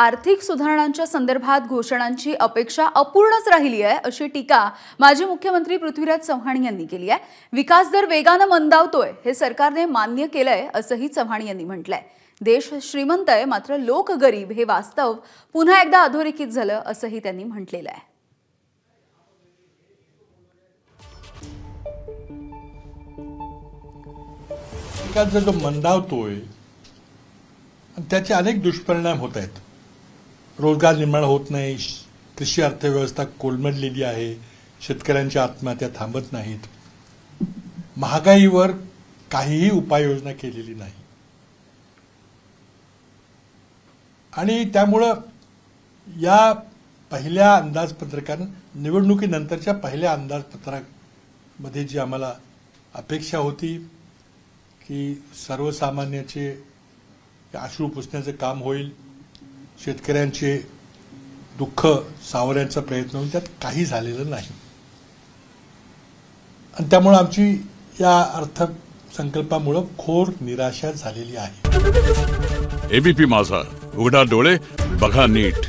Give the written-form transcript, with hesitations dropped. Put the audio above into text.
आर्थिक सुधारणांच्या संदर्भात घोषणांची अपेक्षा अपूर्णच राहिली आहे अशी टीका माजी मुख्यमंत्री पृथ्वीराज चव्हाण यांनी केली आहे। विकास दर वेगाने मंदावतोय हे सरकारने मान्य केलंय असंही चव्हाण यांनी म्हटलंय। देश श्रीमंत आहे मात्र लोक गरीब हे वास्तव पुन्हा एकदा अधोरेखित झालं असंही त्यांनी म्हटलेलं आहे। विकास जो मंदावतोय त्याचे अनेक दुष्परिणाम होत आहेत। रोजगार निर्माण होत नाही, कृषी अर्थव्यवस्था कोलमडलेली आहे, शेतकऱ्यांच्या आत्महत्या थांबत नाहीत, महागाईवर काहीही उपाययोजना केलेली नाही आणि त्यामुळे या पहिल्या अंदाजपत्रकाने निवडणुकीनंतरच्या पहिल्या अंदाजपत्रकामध्ये जी आम्हाला अपेक्षा होती की सर्वसामान्याचे अश्रू पुसण्याचं काम होईल, शेतकऱ्यांचे दुःख सावरण्याचा प्रयत्न होईल, त्यात काही झालेलं नाही आणि त्यामुळे आमची या अर्थसंकल्पामुळे घोर निराशा झालेली आहे। एबीपी माझा, उघडा डोळे बघा नीट।